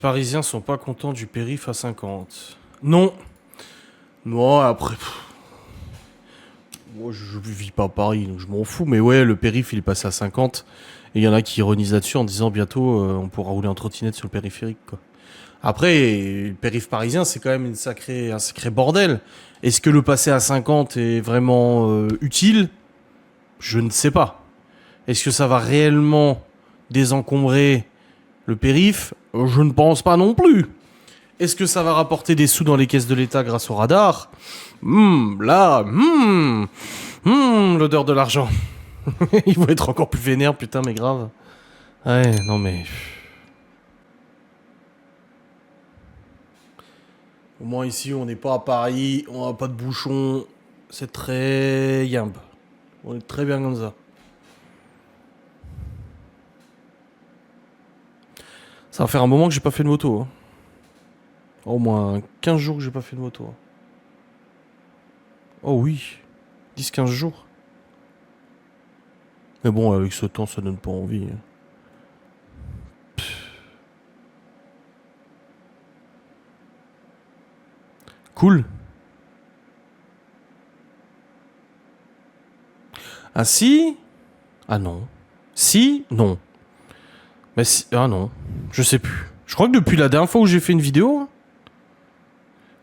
Parisiens sont pas contents du périph' à 50. Non. Non, après... Moi, je vis pas à Paris, donc je m'en fous. Mais ouais, le périph', il est passé à 50. Et il y en a qui ironisent là-dessus en disant bientôt, on pourra rouler en trottinette sur le périphérique, quoi. Après, le périph' parisien, c'est quand même un sacré bordel. Est-ce que le passer à 50 est vraiment utile? Je ne sais pas. Est-ce que ça va réellement désencombrer le périph'? Je ne pense pas non plus. Est-ce que ça va rapporter des sous dans les caisses de l'État grâce au radar? L'odeur de l'argent. Ils vont être encore plus vénères, putain, mais grave. Ouais, non mais... Au moins ici, on n'est pas à Paris, on n'a pas de bouchons. C'est très yimbe. On est très bien comme ça. Ça va faire un moment que j'ai pas fait de moto. Hein. Au moins 15 jours que j'ai pas fait de moto. Oh oui, 10-15 jours. Mais bon, avec ce temps, ça donne pas envie. Cool. Ah si? Ah non. Si? Non. Mais si... Ah non. Je sais plus. Je crois que depuis la dernière fois où j'ai fait une vidéo...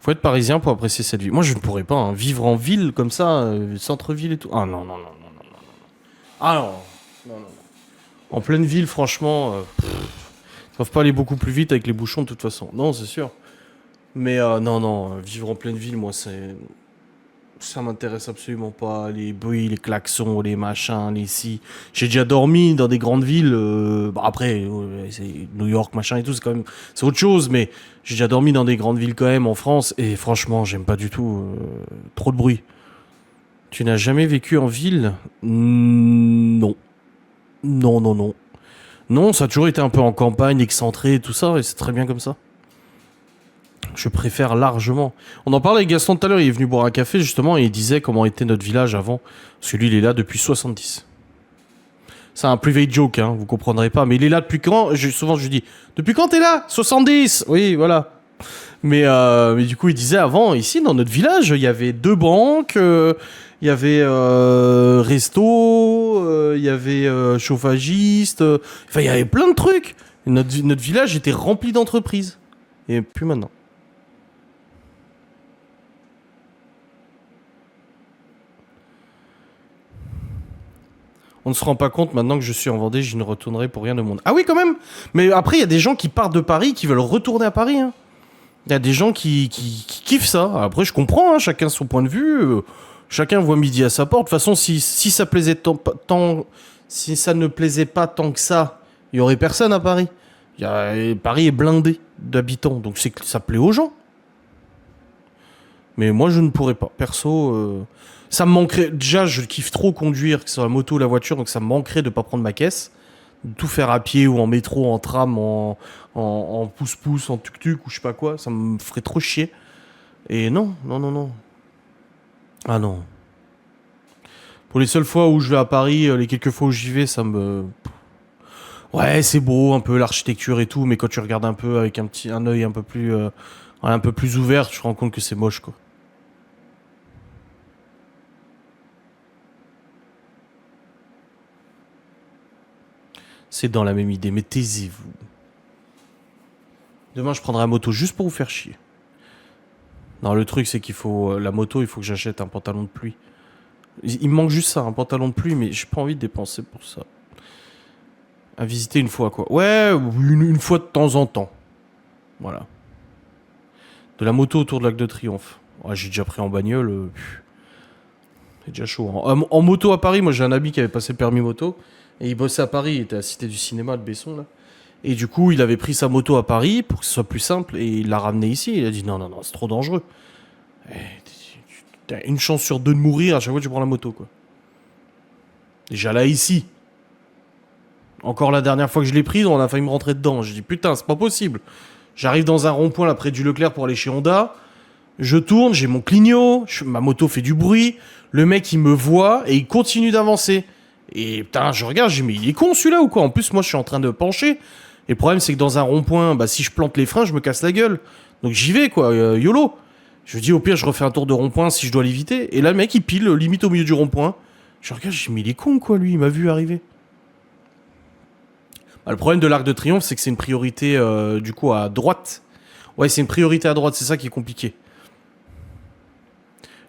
Faut être parisien pour apprécier cette vie. Moi, je ne pourrais pas hein, vivre en ville comme ça, centre-ville et tout. Ah non, non, non, non, non, non. Ah non. Non, non, non. En pleine ville, franchement... ils peuvent pas aller beaucoup plus vite avec les bouchons de toute façon. Non, c'est sûr. Mais non, non, vivre en pleine ville, moi, c'est... Ça m'intéresse absolument pas. Les bruits, les klaxons, les machins, les si. J'ai déjà dormi dans des grandes villes. Bah après, c'est New York, machin et tout, c'est quand même... C'est autre chose, mais j'ai déjà dormi dans des grandes villes quand même en France. Et franchement, j'aime pas du tout. Trop de bruit. Tu n'as jamais vécu en ville? Non. Non, non, non. Non, ça a toujours été un peu en campagne, excentré et tout ça, et c'est très bien comme ça. Je préfère largement. On en parlait avec Gaston tout à l'heure, il est venu boire un café justement et il disait comment était notre village avant. Parce que lui, il est là depuis 70. C'est un private joke, hein, vous comprendrez pas. Mais il est là depuis quand? Souvent, je lui dis, depuis quand t'es là? 70. Oui, voilà. Mais du coup, il disait avant, ici, dans notre village, il y avait 2 banques, il y avait resto, il y avait chauffagiste. Enfin, il y avait plein de trucs. Et notre village était rempli d'entreprises. Et plus maintenant. On ne se rend pas compte maintenant que je suis en Vendée, je ne retournerai pour rien au monde. Ah oui, quand même. Mais après, il y a des gens qui partent de Paris, qui veulent retourner à Paris. Hein. Il y a des gens qui kiffent ça. Après, je comprends, hein, chacun son point de vue. Chacun voit midi à sa porte. De toute façon, si ça plaisait si ça ne plaisait pas tant que ça, il y aurait personne à Paris. Paris est blindé d'habitants, donc c'est que ça plaît aux gens. Mais moi, je ne pourrais pas. Perso, ça me manquerait. Déjà, je kiffe trop conduire, que ce soit la moto ou la voiture, donc ça me manquerait de pas prendre ma caisse. De tout faire à pied ou en métro, en tram, en pouce-pouce, en tuk-tuk ou je sais pas quoi. Ça me ferait trop chier. Et non, non, non, non. Ah non. Pour les seules fois où je vais à Paris, les quelques fois où j'y vais, ça me... Ouais, c'est beau, un peu l'architecture et tout, mais quand tu regardes un peu avec un œil un peu plus ouvert, tu te rends compte que c'est moche, quoi. C'est dans la même idée, mais taisez-vous. Demain, je prendrai la moto juste pour vous faire chier. Non, le truc, c'est qu'il faut... la moto, il faut que j'achète un pantalon de pluie. Il me manque juste ça, un pantalon de pluie, mais j'ai pas envie de dépenser pour ça. À visiter une fois, quoi. Ouais, une fois de temps en temps. Voilà. De la moto autour de l'Arc de Triomphe. Ouais, j'ai déjà pris en bagnole. C'est déjà chaud. En moto à Paris, moi j'ai un ami qui avait passé le permis moto. Et il bossait à Paris, il était à la Cité du Cinéma de Besson, là. Et du coup, il avait pris sa moto à Paris pour que ce soit plus simple. Et il l'a ramené ici. Il a dit non, non, non, c'est trop dangereux. T'as une chance sur 2 de mourir à chaque fois que tu prends la moto, quoi. Déjà là, ici. Encore la dernière fois que je l'ai prise, on a failli me rentrer dedans. J'ai dit putain, c'est pas possible. J'arrive dans un rond-point là près du Leclerc pour aller chez Honda. Je tourne, j'ai mon clignot, ma moto fait du bruit. Le mec il me voit et il continue d'avancer. Et putain, je regarde, j'ai dit mais il est con celui-là ou quoi? En plus, moi je suis en train de pencher. Et le problème, c'est que dans un rond-point, bah, si je plante les freins, je me casse la gueule. Donc j'y vais, quoi, YOLO. Je me dis, au pire, je refais un tour de rond-point si je dois l'éviter. Et là, le mec, il pile limite au milieu du rond-point. Je regarde, je dis, mais il est con, quoi, lui, il m'a vu arriver. Bah, le problème de l'Arc de Triomphe, c'est que c'est une priorité, du coup, à droite. Ouais, c'est une priorité à droite, c'est ça qui est compliqué.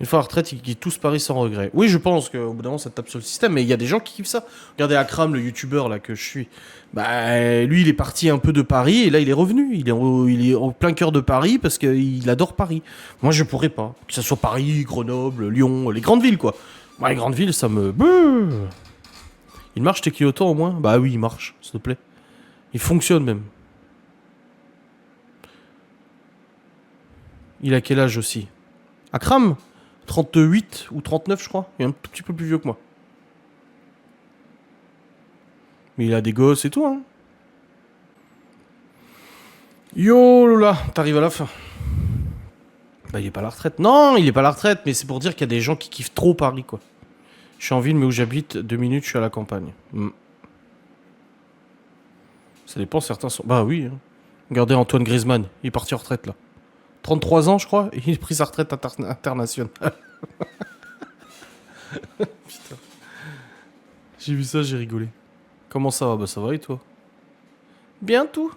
Une fois à la retraite, ils quittent tous Paris sans regret. Oui, je pense qu'au bout d'un moment, ça tape sur le système, mais il y a des gens qui kiffent ça. Regardez Akram, le youtubeur là que je suis. Bah, lui, il est parti un peu de Paris et là, il est revenu. Il est au plein cœur de Paris parce qu'il adore Paris. Moi, je pourrais pas. Que ce soit Paris, Grenoble, Lyon, les grandes villes, quoi. Moi, les grandes villes, ça me... Il marche tes clignotants au moins? Bah oui, il marche, s'il te plaît. Il fonctionne même. Il a quel âge aussi? Akram 38 ou 39, je crois. Il est un tout petit peu plus vieux que moi. Mais il a des gosses et tout, hein. Yo là, t'arrives à la fin. Bah, il est pas à la retraite. Non, il est pas à la retraite, mais c'est pour dire qu'il y a des gens qui kiffent trop Paris, quoi. Je suis en ville, mais où j'habite, 2 minutes, je suis à la campagne. Ça dépend, certains sont... Bah oui, hein. Regardez Antoine Griezmann, il est parti en retraite, là. 33 ans, je crois, et il a pris sa retraite internationale. Putain. J'ai vu ça, j'ai rigolé. Comment ça va? Bah ça va et toi? Bien tout.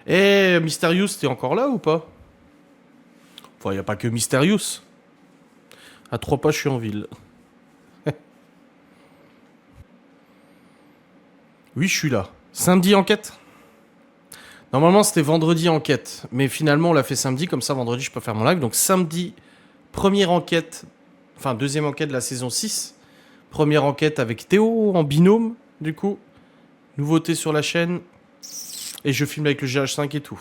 Eh, Mysterious, t'es encore là ou pas? Enfin, y a pas que Mysterious. À 3 pas, je suis en ville. Oui, je suis là. Samedi, enquête? Normalement, c'était vendredi, enquête. Mais finalement, on l'a fait samedi, comme ça, vendredi, je peux faire mon live. Donc samedi, première enquête, enfin deuxième enquête de la saison 6. Première enquête avec Théo en binôme, du coup. Nouveauté sur la chaîne. Et je filme avec le GH5 et tout.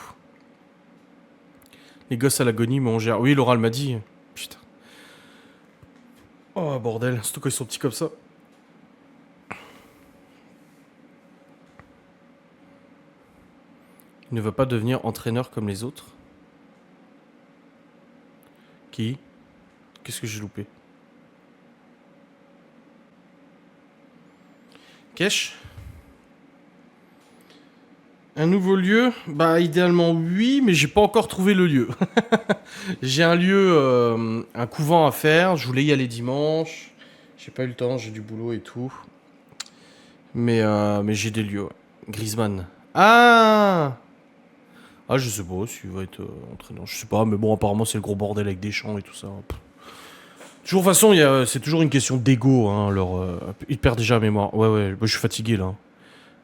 Les gosses à l'agonie, mais on gère. Oui, Laura, elle m'a dit. Putain. Oh, bordel. Surtout quand ils sont petits comme ça. Il ne veut pas devenir entraîneur comme les autres. Qui? Qu'est-ce que j'ai loupé? Kesh? Un nouveau lieu? Bah idéalement oui, mais j'ai pas encore trouvé le lieu. J'ai un lieu, un couvent à faire. Je voulais y aller dimanche. J'ai pas eu le temps, j'ai du boulot et tout. Mais j'ai des lieux. Ouais. Griezmann. Ah! Ah je sais pas s'il va être entraîneur. Je sais pas, mais bon apparemment c'est le gros bordel avec des champs et tout ça. Toujours de toute façon, c'est toujours une question d'ego. Hein, il perd déjà la mémoire. Ouais, moi, je suis fatigué là.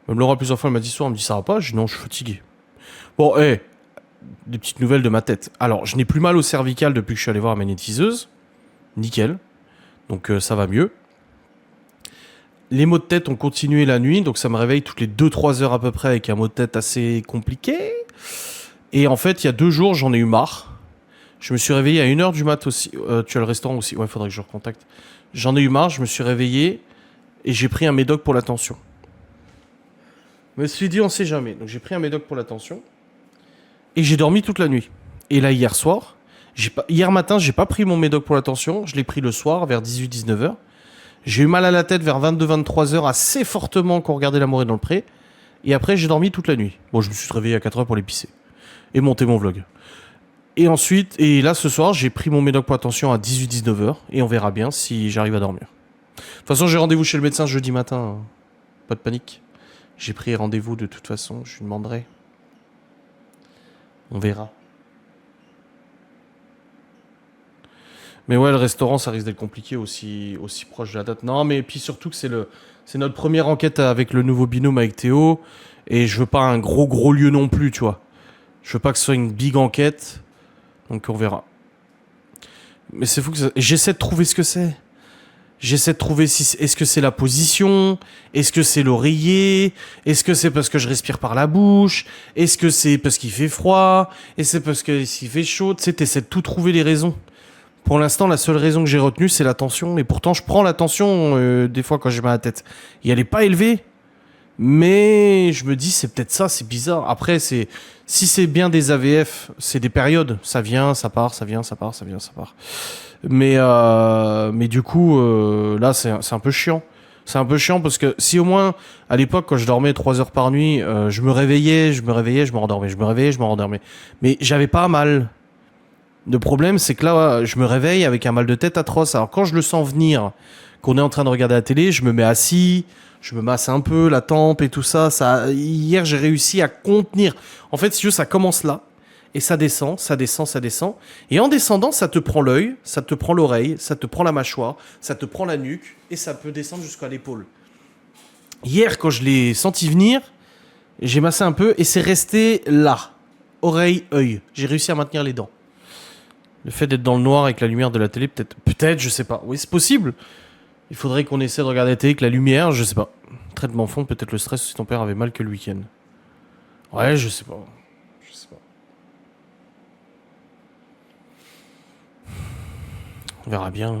Même Laura plusieurs fois elle m'a dit soir, elle me dit ça va pas? Je dis non, je suis fatigué. Bon, des petites nouvelles de ma tête. Alors, je n'ai plus mal au cervical depuis que je suis allé voir la magnétiseuse. Nickel. Donc ça va mieux. Les maux de tête ont continué la nuit, donc ça me réveille toutes les 2-3 heures à peu près avec un mot de tête assez compliqué. Et en fait, il y a 2 jours, j'en ai eu marre. Je me suis réveillé à 1h du mat aussi. Tu as le restaurant aussi? Ouais, faudrait que je recontacte. J'en ai eu marre, je me suis réveillé et j'ai pris un médoc pour la tension. Je me suis dit, on sait jamais. Donc j'ai pris un médoc pour la tension. Et j'ai dormi toute la nuit. Et là, hier soir, hier matin, j'ai pas pris mon médoc pour la tension. Je l'ai pris le soir, vers 18-19 heures. J'ai eu mal à la tête vers 22-23 heures, assez fortement quand on regardait La Morée dans le pré. Et après, j'ai dormi toute la nuit. Bon, je me suis réveillé à 4 heures pour les pisser. Et monter mon vlog. Et ensuite, et là, ce soir, j'ai pris mon médoc pour la tension à 18-19 heures. Et on verra bien si j'arrive à dormir. De toute façon, j'ai rendez-vous chez le médecin jeudi matin. Pas de panique. J'ai pris rendez-vous de toute façon, je lui demanderai. On verra. Mais ouais, le restaurant, ça risque d'être compliqué aussi proche de la date. Non, mais puis surtout que c'est notre première enquête avec le nouveau binôme avec Théo. Et je veux pas un gros lieu non plus, tu vois. Je veux pas que ce soit une big enquête. Donc on verra. Mais c'est fou que ça... J'essaie de trouver ce que c'est. J'essaie de trouver si est-ce que c'est la position, est-ce que c'est l'oreiller, est-ce que c'est parce que je respire par la bouche, est-ce que c'est parce qu'il fait froid, et c'est parce qu'il fait chaud, tu sais, t'essaies de tout trouver les raisons. Pour l'instant, la seule raison que j'ai retenue, c'est la tension, et pourtant je prends la tension des fois quand j'ai mal à la tête. Et elle est pas élevée, mais je me dis c'est peut-être ça, c'est bizarre. Après, si c'est bien des AVF, c'est des périodes, ça vient, ça part, ça vient, ça part, ça vient, ça part. Mais du coup, là, c'est un peu chiant. C'est un peu chiant parce que si au moins, à l'époque, quand je dormais 3 heures par nuit, je me réveillais, je me rendormais, je me réveillais, je me rendormais. Mais j'avais pas mal. Le problème, c'est que là, je me réveille avec un mal de tête atroce. Alors quand je le sens venir, qu'on est en train de regarder la télé, je me mets assis, je me masse un peu la tempe et tout ça. Hier, j'ai réussi à contenir. En fait, si tu veux, ça commence là. Et ça descend, ça descend, ça descend. Et en descendant, ça te prend l'œil, ça te prend l'oreille, ça te prend la mâchoire, ça te prend la nuque, et ça peut descendre jusqu'à l'épaule. Hier, quand je l'ai senti venir, j'ai massé un peu, et c'est resté là. Oreille, œil. J'ai réussi à maintenir les dents. Le fait d'être dans le noir avec la lumière de la télé, peut-être, je sais pas. Oui, c'est possible. Il faudrait qu'on essaie de regarder la télé avec la lumière, je sais pas. Traitement fond, peut-être le stress si ton père avait mal que le week-end. Ouais, je sais pas. Je sais pas. On verra bien.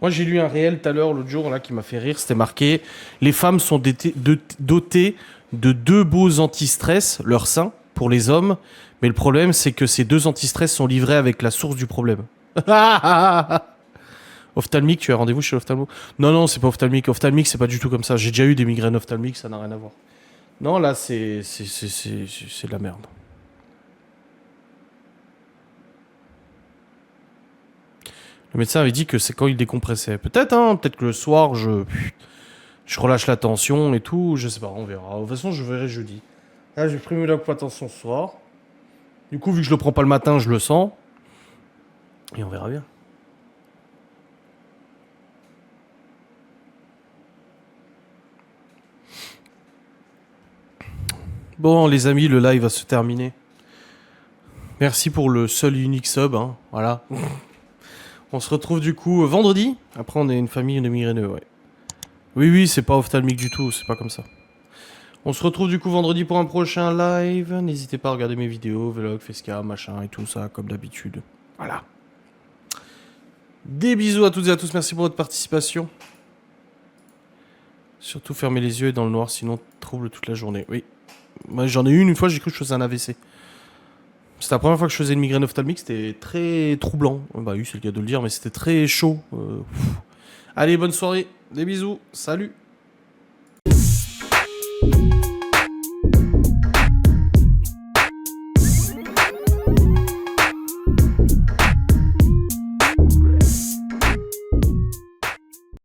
Moi, j'ai lu un réel tout à l'heure, l'autre jour, là, qui m'a fait rire. C'était marqué « Les femmes sont dotées de 2 beaux anti-stress, leur sein, pour les hommes. Mais le problème, c'est que ces 2 anti-stress sont livrés avec la source du problème. » Ophtalmique, tu as rendez-vous chez l'ophtalmo? Non, non, c'est pas ophtalmique. Ophtalmique, c'est pas du tout comme ça. J'ai déjà eu des migraines ophtalmiques, ça n'a rien à voir. Non, là, c'est de la merde. Le médecin avait dit que c'est quand il décompressait. Peut-être, hein. Peut-être que le soir, je relâche la tension et tout. Je sais pas, on verra. De toute façon, je verrai jeudi. Là, j'ai pris la tension ce soir. Du coup, vu que je le prends pas le matin, je le sens. Et on verra bien. Bon, les amis, le live va se terminer. Merci pour le seul et unique sub, hein. Voilà. On se retrouve du coup vendredi. Après, on est une famille de migraineux, ouais. Oui, c'est pas ophtalmique du tout, c'est pas comme ça. On se retrouve du coup vendredi pour un prochain live. N'hésitez pas à regarder mes vidéos, vlog, facecam, machin et tout ça, comme d'habitude. Voilà. Des bisous à toutes et à tous, merci pour votre participation. Surtout fermez les yeux et dans le noir, sinon trouble toute la journée. Oui. Moi, j'en ai eu une fois, j'ai cru que je faisais un AVC. C'était la première fois que je faisais une migraine ophtalmique, c'était très troublant. Bah oui, c'est le cas de le dire, mais c'était très chaud. Allez, bonne soirée, des bisous, salut.